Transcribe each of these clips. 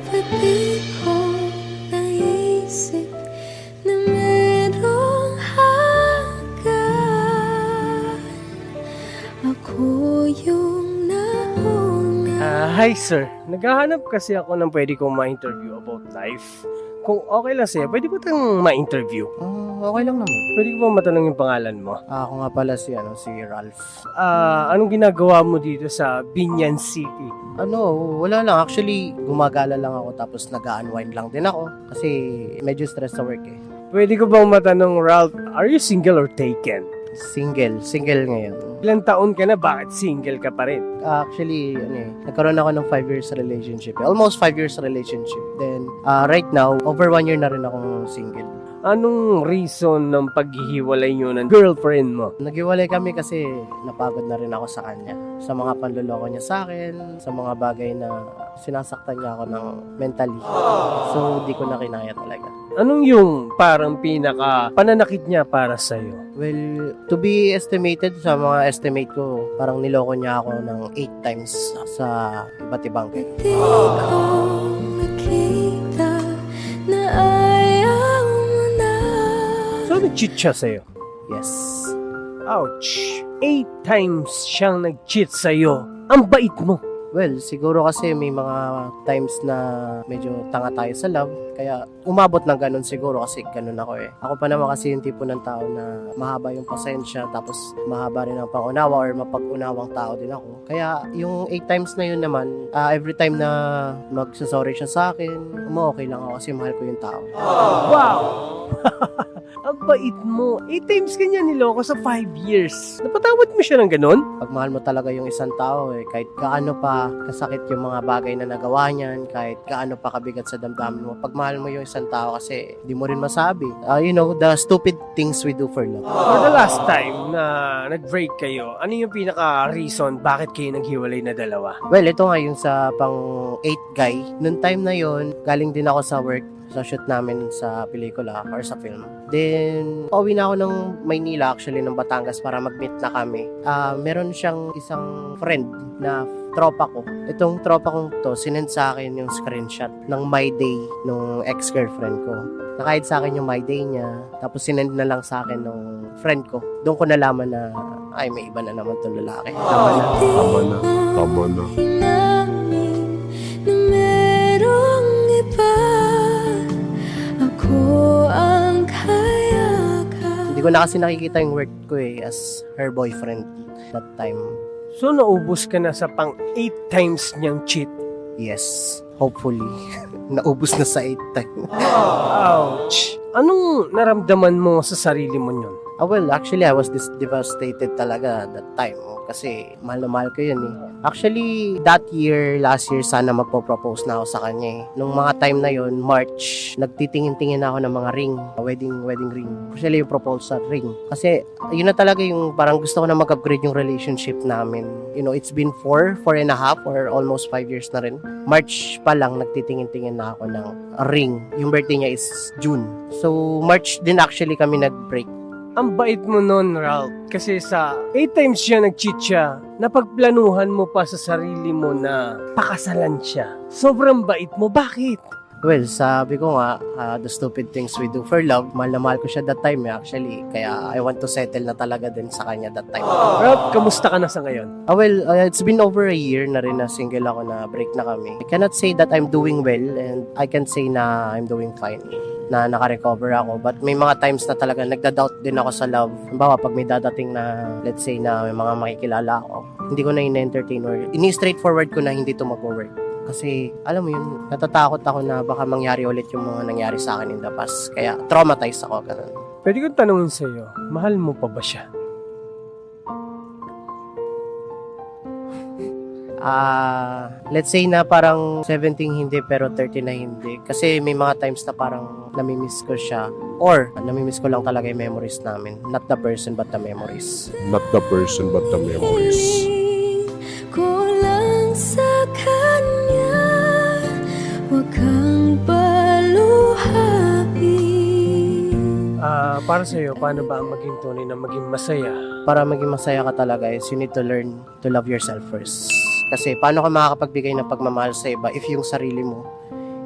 Ba't di ko naisip na merong hanggan? Ako yung nauna. Hi sir, naghahanap kasi ako ng pwede kong ma-interview about life. Kung okay lang sa'yo, pwede ba tayong ma-interview? Okay lang naman. Pwede ko ba matanong yung pangalan mo? Ako nga pala si Ralph. Anong ginagawa mo dito sa Binyan City? Wala lang. Actually, gumagala lang ako tapos nag-unwind lang din ako. Kasi medyo stress sa work eh. Pwede ko bang matanong, Ralph, are you single or taken? Single ngayon. Ilang taon ka na, bakit single ka pa rin? Actually, nagkaroon ako ng 5 years relationship. Almost 5 years relationship. Then, right now, over 1 year na rin akong single. Anong reason ng paghihiwalay nyo ng girlfriend mo? Naghiwalay kami kasi napagod na rin ako sa kanya. Sa mga panloloko niya sa akin, sa mga bagay na sinasaktan niya ako ng mentally. So, di ko na kinaya talaga. Anong yung parang pinaka pananakit niya para sa'yo? Well, to be estimated, sa mga estimate ko, parang niloko niya ako ng 8 times sa iba't ibang Di ko nakita na ayaw mo na. So, nag-cheat siya sa'yo? Yes. Ouch! 8 times siyang nag-cheat sa'yo. Ang bait mo! Well, siguro kasi may mga times na medyo tanga tayo sa love. Kaya umabot ng ganun siguro kasi ganun ako eh. Ako pa naman kasi yung tipo ng tao na mahaba yung pasensya tapos mahaba rin ang pangunawa or mapag-unawang tao din ako. Kaya yung 8 times na yun naman, every time na magsasorry siya sa akin, okay lang ako kasi mahal ko yung tao. Wow! Ang bait mo. 8 times kanya niloko sa 5 years. Napatawad mo siya ng ganun? Pag mahal mo talaga yung isang tao kahit gaano pa kasakit yung mga bagay na nagawa niyan, kahit gaano pa kabigat sa damdamin mo, pag mahal mo yung isang tao kasi di mo rin masabi. The stupid things we do for love. For the last time na nag-break kayo, ano yung pinaka-reason bakit kayo naghiwalay na dalawa? Well, ito nga yung sa pang 8 guy. Noong time na yon, galing din ako sa work sa shoot namin sa pelikula or sa film. Then, pauwi na ako ng Maynila, actually, ng Batangas para mag-meet na kami. Meron siyang isang friend na tropa ko. Itong tropa kong to, sinend sa akin yung screenshot ng My Day nung ex-girlfriend ko. Nakahid sa akin yung My Day niya, tapos sinend na lang sa akin nung friend ko. Doon ko nalaman na, ay, may iba na naman tong lalaki. Tama na. Namin na merong iba. Ako ang kayakan. Hindi ko na kasi nakikita yung work ko as her boyfriend that time. So, naubos ka na sa pang 8 times niyang cheat. Yes, hopefully. Naubos na sa 8 time. Ouch! Anong naramdaman mo sa sarili mo yun? Well, actually, I was devastated talaga that time. Kasi mahal na mahal ko yun eh. Actually, last year, sana magpo-propose na ako sa kanya eh. Nung mga time na yun, March, nagtitingin-tingin ako ng mga ring, wedding ring. Actually, yung proposal ring. Kasi, yun na talaga yung parang gusto ko na mag-upgrade yung relationship namin. It's been 4.5 or almost 5 years na rin. March pa lang, nagtitingin-tingin na ako ng ring. Yung birthday niya is June. So, March din actually kami nag-break. Ang bait mo nun, Ralph. Kasi sa 8 times siya nag-cheat siya, napagplanuhan mo pa sa sarili mo na pakasalan siya. Sobrang bait mo. Bakit? Well, sabi ko nga, the stupid things we do for love, mahal na mahal ko siya that time actually. Kaya I want to settle na talaga din sa kanya that time. Ralph, kamusta ka na sa ngayon? It's been over a year na rin na single ako na break na kami. I cannot say that I'm doing well and I can say na I'm doing fine. Na naka-recover ako. But may mga times na talaga nagda-doubt din ako sa love. Halimbawa, pag may dadating na, let's say na may mga makikilala ako, hindi ko na in-entertain or ini-straightforward ko na hindi to mag-work. Kasi, alam mo yun, natatakot ako na baka mangyari ulit yung mga nangyari sa akin in the past. Kaya, traumatized ako. Ganun. Pwede kong tanungin sa'yo, mahal mo pa ba siya? Let's say na parang 17 hindi pero 30 na hindi. Kasi may mga times na parang namimiss ko siya. Or, namimiss ko lang talaga yung memories namin. Not the person but the memories. Hiling ko lang sa kanya, huwag kang paluhain. Para sa'yo, paano ba ang maging tunay na maging masaya? Para maging masaya ka talaga is you need to learn to love yourself first. Kasi paano ka makakapagbigay ng pagmamahal sa iba if yung sarili mo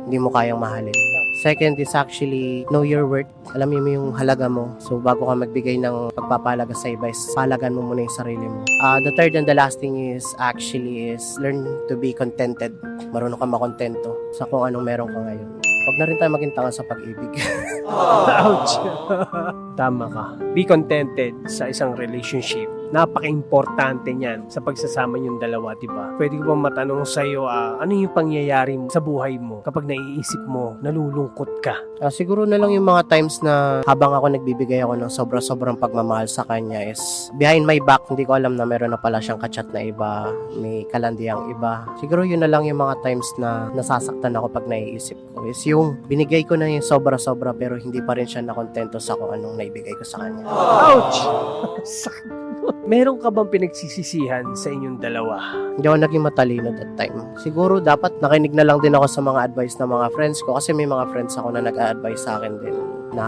hindi mo kayang mahalin. Second is actually know your worth. Alam mo yung halaga mo. So bago ka magbigay ng pagpapahalaga sa iba, is pahalagan mo muna yung sarili mo. The third and the last thing is learn to be contented. Marunong ka makontento sa kung anong meron ka ngayon. Huwag na rin tayo maging tanga sa pag-ibig. Ouch! Tama ka. Be contented sa isang relationship. Napaka-importante niyan sa pagsasama yung dalawa, diba? Pwede ko bang matanong sa'yo, ano yung pangyayari sa buhay mo kapag naiisip mo, nalulungkot ka? Siguro na lang yung mga times na habang ako nagbibigay ako ng sobra-sobrang pagmamahal sa kanya is behind my back, hindi ko alam na meron na pala siyang kachat na iba, may kalandiyang iba. Siguro yun na lang yung mga times na nasasaktan ako pag naiisip ko. Is yung binigay ko na yung sobra-sobra pero hindi pa rin siya nakontento sa kung anong naibigay ko sa kanya. Ouch! Sakit. Meron ka bang pinagsisisihan sa inyong dalawa? Hindi ako naging matalino that time. Siguro dapat nakinig na lang din ako sa mga advice ng mga friends ko kasi may mga friends ako na nag-a-advise sa akin din na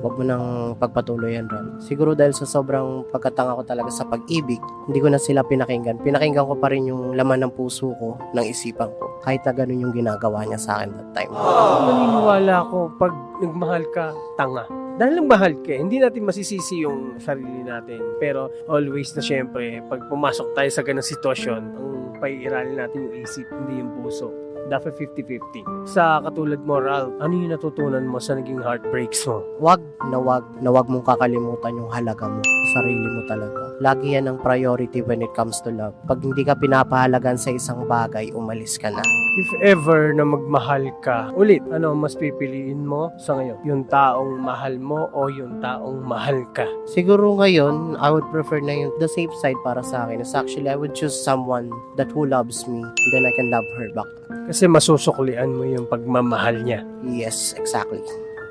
wag mo nang pagpatuloy yan, Ron. Siguro dahil sa sobrang pagkatanga ko talaga sa pag-ibig, hindi ko na sila pinakinggan. Pinakinggan ko pa rin yung laman ng puso ko, ng isipan ko. Kahit na ganun yung ginagawa niya sa akin that time. Naniniwala ako pag nagmahal ka, tanga. Dahil nagmahal ka, hindi natin masisisi yung sarili natin. Pero always na syempre, pag pumasok tayo sa ganang sitwasyon, ang paiiralin natin yung isip, hindi yung puso. Dapat 50-50. Sa katulad mo, Ralph, ano yung natutunan mo sa naging heartbreaks mo? Wag na wag mong kakalimutan yung halaga mo sa sarili mo talaga. Lagi yan ang priority when it comes to love. Pag hindi ka pinapahalagan sa isang bagay, umalis ka na. If ever na magmahal ka, ulit, ano mas pipiliin mo sa ngayon? Yung taong mahal mo o yung taong mahal ka? Siguro ngayon, I would prefer na yung the safe side para sa akin is actually I would choose someone that who loves me, then I can love her back. Kasi masusuklian mo yung pagmamahal niya. Yes, exactly.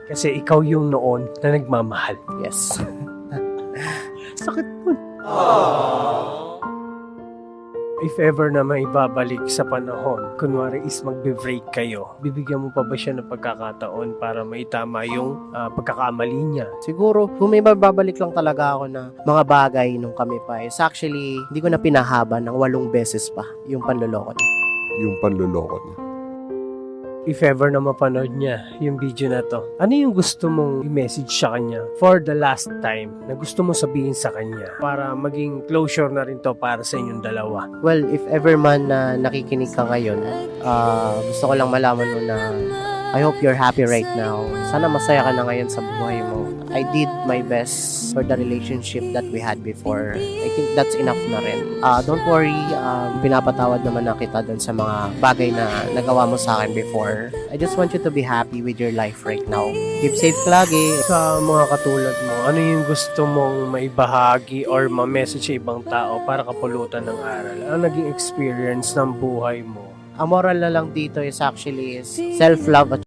Kasi ikaw yung noon na nagmamahal. Yes. Sakit po. If ever na may babalik sa panahon, kunwari is magbe-break kayo, bibigyan mo pa ba siya ng pagkakataon para maitama yung pagkakamali niya? Siguro, kung may babalik lang talaga ako na mga bagay nung kami pa is actually, hindi ko na pinahaba ng 8 beses pa yung panloloko niya. Yung panloloko niya. If ever na mapanood niya yung video na to, ano yung gusto mong i-message sa kanya for the last time na gusto mong sabihin sa kanya para maging closure na rin to para sa inyong dalawa? Well, if ever man na nakikinig ka ngayon, gusto ko lang malaman mo na I hope you're happy right now. Sana masaya ka na ngayon sa buhay mo. I did my best for the relationship that we had before. I think that's enough na rin. Don't worry, pinapatawad naman na kita dun sa mga bagay na nagawa mo sa akin before. I just want you to be happy with your life right now. Keep safe lagi. Sa mga katulad mo, ano yung gusto mong maibahagi or ma-message sa ibang tao para kapulutan ng aral? Ano naging experience ng buhay mo? Ang moral na lang dito is actually self-love at